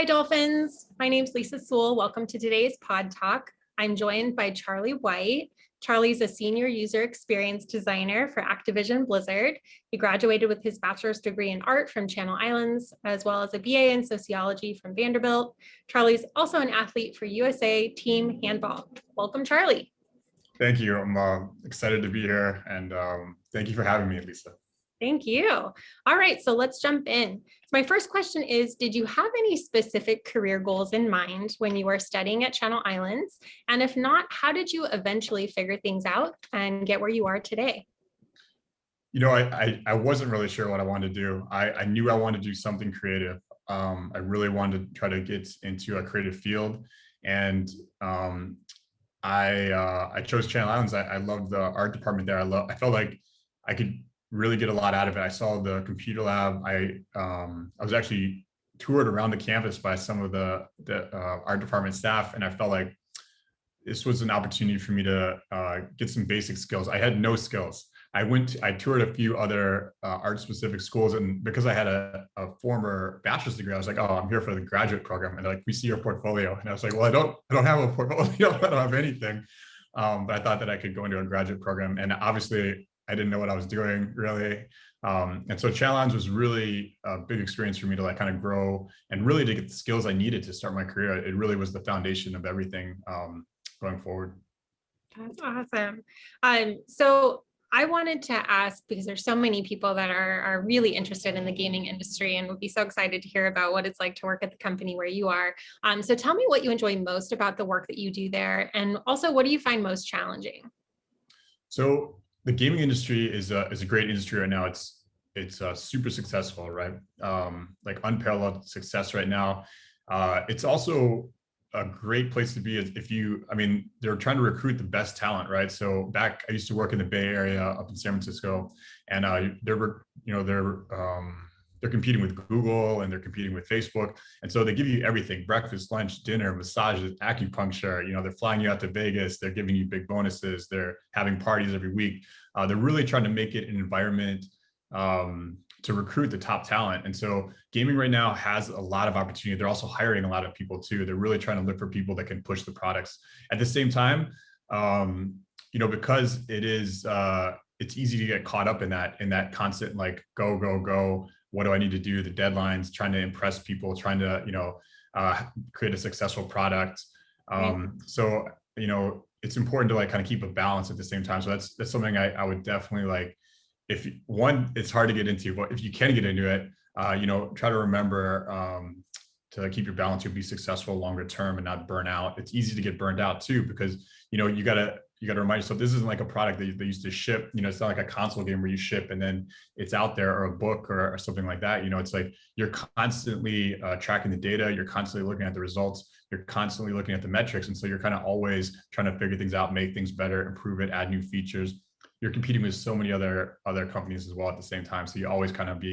Hi, Dolphins. My name's Lisa Sewell. Welcome to today's Pod Talk. I'm joined by Charlie White. Charlie's a senior user experience designer for Activision Blizzard. He graduated with his bachelor's degree in art from Channel Islands, as well as a BA in sociology from Vanderbilt. Charlie's also an athlete for USA Team Handball. Welcome, Charlie. Thank you. I'm excited to be here, and thank you for having me, Lisa. Thank you. All right, so let's jump in. So my first question is, did you have any specific career goals in mind when you were studying at Channel Islands? And if not, how did you eventually figure things out and get where you are today? You know, I wasn't really sure what I wanted to do. I knew I wanted to do something creative. I really wanted to try to get into a creative field, and I chose Channel Islands. I loved the art department there. I felt like I could really get a lot out of it. I saw the computer lab. I was actually toured around the campus by some of the art department staff, and I felt like this was an opportunity for me to get some basic skills. I had no skills. I toured a few other art specific schools, and because I had a former bachelor's degree, I was like, oh, I'm here for the graduate program. And like, we see your portfolio. And I was like, well, I don't have a portfolio. I don't have anything. But I thought that I could go into a graduate program. And obviously I didn't know what I was doing really. And so Channel Islands was really a big experience for me to like kind of grow and really to get the skills I needed to start my career. It really was the foundation of everything going forward. That's awesome. So I wanted to ask, because there's so many people that are really interested in the gaming industry and would be so excited to hear about what it's like to work at the company where you are. So tell me what you enjoy most about the work that you do there. And also, what do you find most challenging? So the gaming industry is a great industry right now. It's super successful, right? Like unparalleled success right now. It's also a great place to be I mean, they're trying to recruit the best talent, right? So I used to work in the Bay Area up in San Francisco, and they're competing with Google and they're competing with Facebook. And so they give you everything: breakfast, lunch, dinner, massages, acupuncture. They're flying you out to Vegas. They're giving you big bonuses. They're having parties every week. They're really trying to make it an environment to recruit the top talent. And so gaming right now has a lot of opportunity. They're also hiring a lot of people too. They're really trying to look for people that can push the products. At the same time, because it's easy to get caught up in that constant like go, go, go. What do I need to do? The deadlines, trying to impress people, trying to, create a successful product. So, it's important to like kind of keep a balance at the same time. So that's something I would definitely like. If one, it's hard to get into, but if you can get into it, try to remember to keep your balance. You'll be successful longer term and not burn out. It's easy to get burned out too, because you gotta remind yourself this isn't like a product that they used to ship. It's not like a console game where you ship and then it's out there, or a book or something like that. It's like you're constantly tracking the data, you're constantly looking at the results, you're constantly looking at the metrics, and so you're kind of always trying to figure things out, make things better, improve it, add new features. You're competing with so many other companies as well at the same time. So you always kind of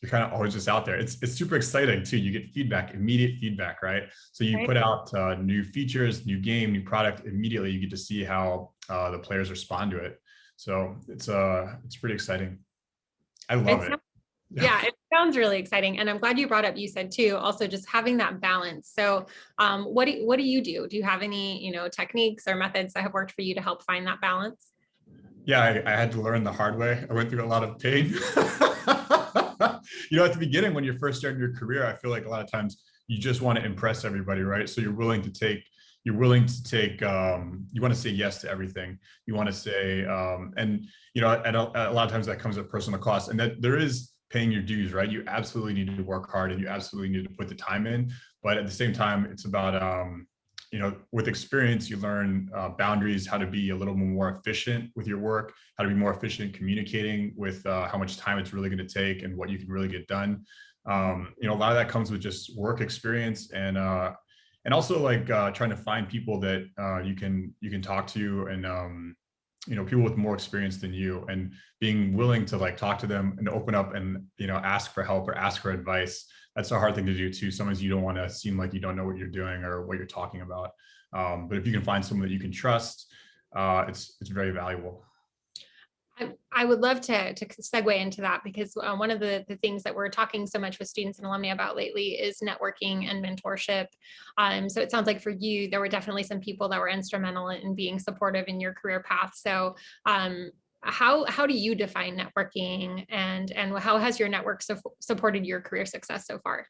you're kind of always just out there. It's super exciting too. You get feedback, immediate feedback, right? So you put out new features, new game, new product, immediately you get to see how the players respond to it. So it's pretty exciting. I love it. Yeah, it sounds really exciting. And I'm glad you brought up, you said too, also just having that balance. So what do you do? Do you have any, techniques or methods that have worked for you to help find that balance? Yeah, I had to learn the hard way. I went through a lot of pain. At the beginning, when you're first starting your career, I feel like a lot of times you just want to impress everybody, right? So you're willing to take, you want to say yes to everything. You want to say, and a lot of times that comes at personal cost, and that there is paying your dues, right? You absolutely need to work hard and you absolutely need to put the time in. But at the same time, it's about, with experience, you learn boundaries, how to be a little more efficient with your work, how to be more efficient communicating with how much time it's really going to take and what you can really get done. A lot of that comes with just work experience, and also like trying to find people that you can talk to, and people with more experience than you, and being willing to like talk to them and open up and ask for help or ask for advice. That's a hard thing to do too. Sometimes you don't want to seem like you don't know what you're doing or what you're talking about. But if you can find someone that you can trust, it's very valuable. I would love to segue into that, because one of the things that we're talking so much with students and alumni about lately is networking and mentorship. So it sounds like for you, there were definitely some people that were instrumental in being supportive in your career path. So how do you define networking, and how has your network supported your career success so far?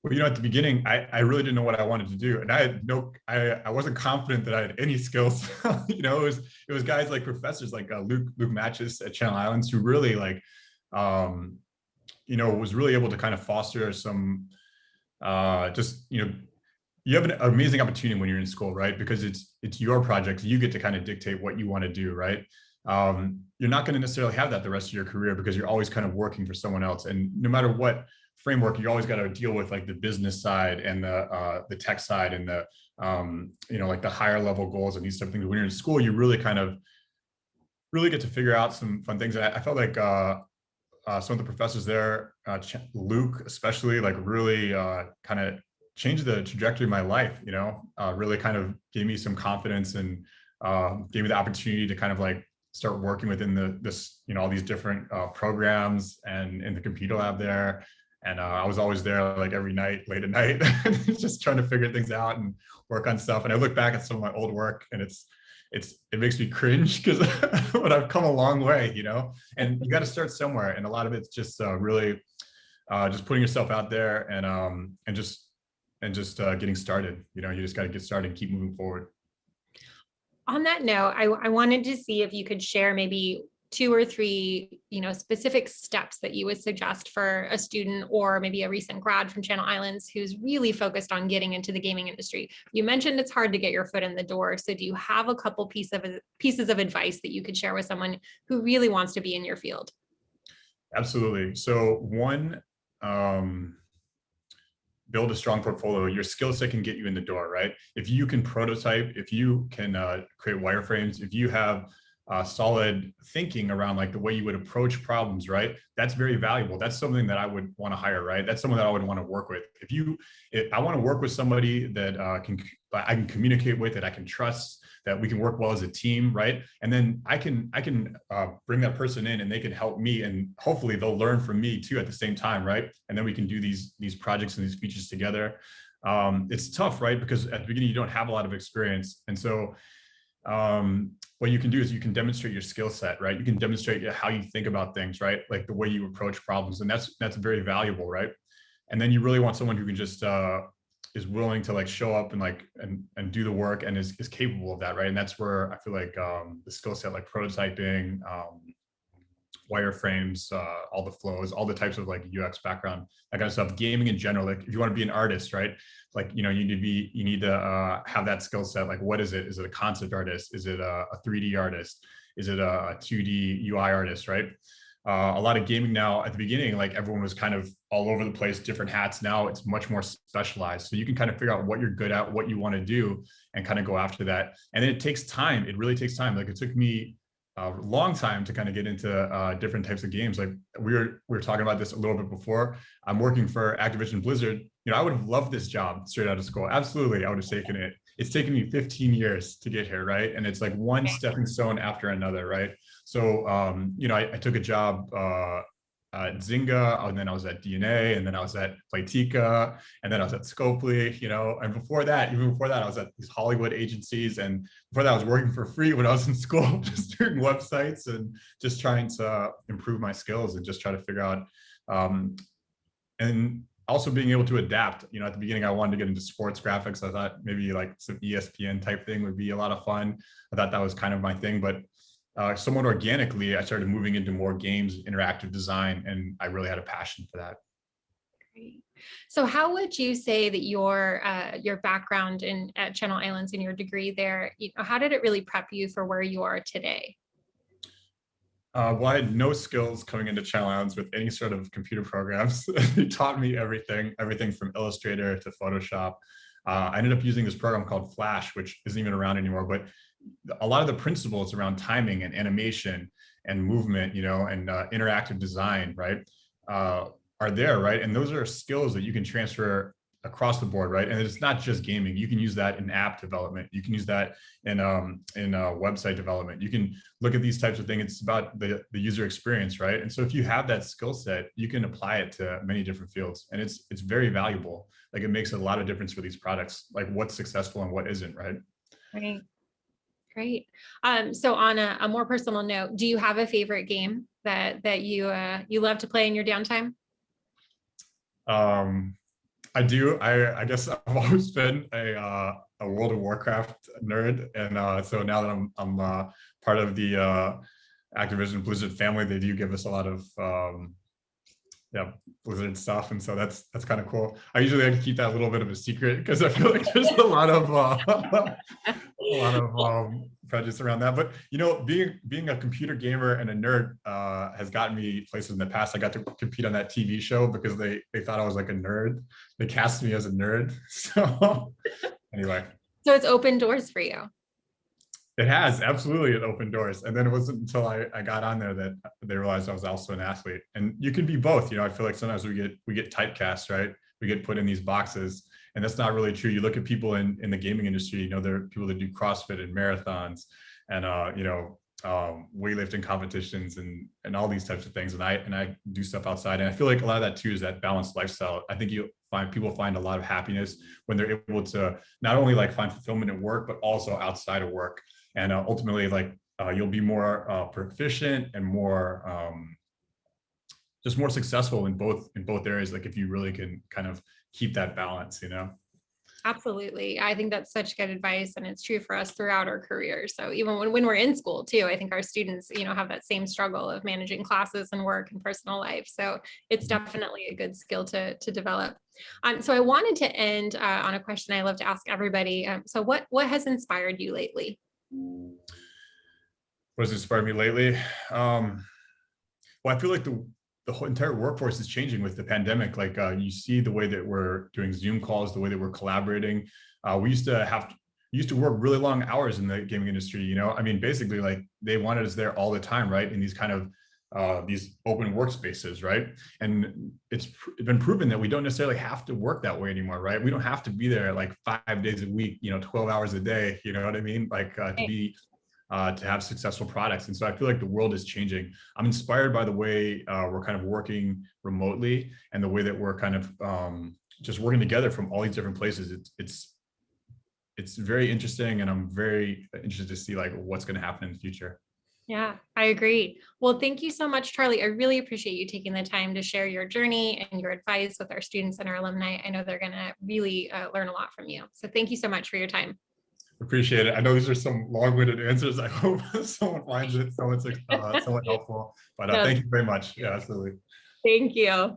Well, at the beginning, I really didn't know what I wanted to do, and I wasn't confident that I had any skills. It was guys like professors like Luke Matches at Channel Islands who really um, was really able to kind of foster some you have an amazing opportunity when you're in school, right? Because it's your project, you get to kind of dictate what you want to do, right? You're not going to necessarily have that the rest of your career because you're always kind of working for someone else, and no matter what framework, you always got to deal with like the business side and the tech side and the like the higher level goals and these type of things. When you're in school, you really kind of really get to figure out some fun things. And I felt like some of the professors there, Luke especially, like really kind of changed the trajectory of my life. Really kind of gave me some confidence and gave me the opportunity to kind of like start working within this all these different programs and in the computer lab there. And I was always there like every night, late at night, just trying to figure things out and work on stuff. And I look back at some of my old work, and it makes me cringe because but I've come a long way, and you got to start somewhere. And a lot of it's just really just putting yourself out there and just getting started. You just got to get started and keep moving forward. On that note, I wanted to see if you could share maybe 2 or 3, specific steps that you would suggest for a student or maybe a recent grad from Channel Islands who's really focused on getting into the gaming industry. You mentioned it's hard to get your foot in the door. So do you have a couple pieces of advice that you could share with someone who really wants to be in your field? Absolutely. So one, build a strong portfolio. Your skill set can get you in the door, right? If you can prototype, if you can create wireframes, if you have solid thinking around like the way you would approach problems, right? That's very valuable. That's something that I would want to hire, right? That's someone that I would want to work with. If I want to work with somebody that I can communicate with, that I can trust, that we can work well as a team, right? And then I can bring that person in, and they can help me, and hopefully they'll learn from me too at the same time, right? And then we can do these projects and these features together. It's tough, right? Because at the beginning you don't have a lot of experience, and so what you can do is you can demonstrate your skill set, right? You can demonstrate how you think about things, right? Like the way you approach problems, and that's very valuable, right? And then you really want someone who can just is willing to like show up and like and do the work and is capable of that, right? And that's where I feel like the skill set, like prototyping, wireframes, all the flows, all the types of like UX background, that kind of stuff. Gaming in general, like if you want to be an artist, right? Like you need to have that skill set. Like what is it? Is it a concept artist? Is it a 3D artist? Is it a 2D UI artist, right? A lot of gaming now, at the beginning, like everyone was kind of all over the place, different hats. Now it's much more specialized. So you can kind of figure out what you're good at, what you want to do, and kind of go after that. And then it takes time. It really takes time. Like it took me a long time to kind of get into different types of games. Like we were talking about this a little bit before. I'm working for Activision Blizzard. I would have loved this job straight out of school. Absolutely, I would have taken it. It's taken me 15 years to get here, right? And it's like one stepping stone after another, right? So, I took a job at Zynga, and then I was at DNA, and then I was at Playtika, and then I was at Scopely, and even before that, I was at these Hollywood agencies. And before that, I was working for free when I was in school, just doing websites and just trying to improve my skills and just try to figure out, and also being able to adapt. At the beginning, I wanted to get into sports graphics. I thought maybe like some ESPN type thing would be a lot of fun. I thought that was kind of my thing, but somewhat organically, I started moving into more games, interactive design, and I really had a passion for that. Great. So how would you say that your background at Channel Islands and your degree there, how did it really prep you for where you are today? Well, I had no skills coming into Channel Islands with any sort of computer programs. They taught me everything from Illustrator to Photoshop. I ended up using this program called Flash, which isn't even around anymore, but a lot of the principles around timing and animation and movement, and interactive design, right, are there, right? And those are skills that you can transfer across the board, right? And it's not just gaming. You can use that in app development. You can use that in website development. You can look at these types of things. It's about the user experience, right? And so if you have that skill set, you can apply it to many different fields, and it's very valuable. Like it makes a lot of difference for these products, like what's successful and what isn't, right? Right. Great. So on a more personal note, do you have a favorite game that you love to play in your downtime? I do. I guess I've always been a World of Warcraft nerd, and so now that I'm part of the Activision Blizzard family, they do give us a lot of yeah, Blizzard stuff, and so that's kind of cool. I usually like to keep that a little bit of a secret because I feel like there's a lot of prejudice around that. But you know, being a computer gamer and a nerd has gotten me places in the past. I got to compete on that TV show because they thought I was like a nerd. They cast me as a nerd. So anyway. So it's opened doors for you. It has, absolutely. It opened doors. And then it wasn't until I got on there that they realized I was also an athlete. And you can be both. You know, I feel like sometimes we get typecast, right? We get put in these boxes, and that's not really true. You look at people in the gaming industry, you know, there are people that do CrossFit and marathons and you know, weightlifting competitions and all these types of things. And I do stuff outside. And I feel like a lot of that too is that balanced lifestyle. I think people find a lot of happiness when they're able to not only like find fulfillment at work, but also outside of work. And ultimately, like you'll be more proficient and more just more successful in both areas. Like if you really can kind of keep that balance, you know. Absolutely. I think that's such good advice, and it's true for us throughout our careers. So even when we're in school too, I think our students, you know, have that same struggle of managing classes and work and personal life. So it's definitely a good skill to develop. So I wanted to end on a question I love to ask everybody. So what has inspired you lately? What has inspired me lately? Well, I feel like the whole entire workforce is changing with the pandemic. Like you see the way that we're doing Zoom calls, the way that we're collaborating. We used to work really long hours in the gaming industry. You know, I mean, basically, like they wanted us there all the time, right? In these kind of these open workspaces, right? And it's been proven that we don't necessarily have to work that way anymore, right? We don't have to be there like 5 days a week, you know, 12 hours a day, you know what I mean? Like to have successful products. And so I feel like the world is changing. I'm inspired by the way we're kind of working remotely and the way that we're kind of just working together from all these different places. It's very interesting, and I'm very interested to see like what's going to happen in the future. Yeah, I agree. Well, thank you so much, Charlie. I really appreciate you taking the time to share your journey and your advice with our students and our alumni. I know they're going to really learn a lot from you. So thank you so much for your time. Appreciate it. I know these are some long-winded answers. I hope someone finds it somewhat helpful. But thank you very much. Yeah, absolutely. Thank you.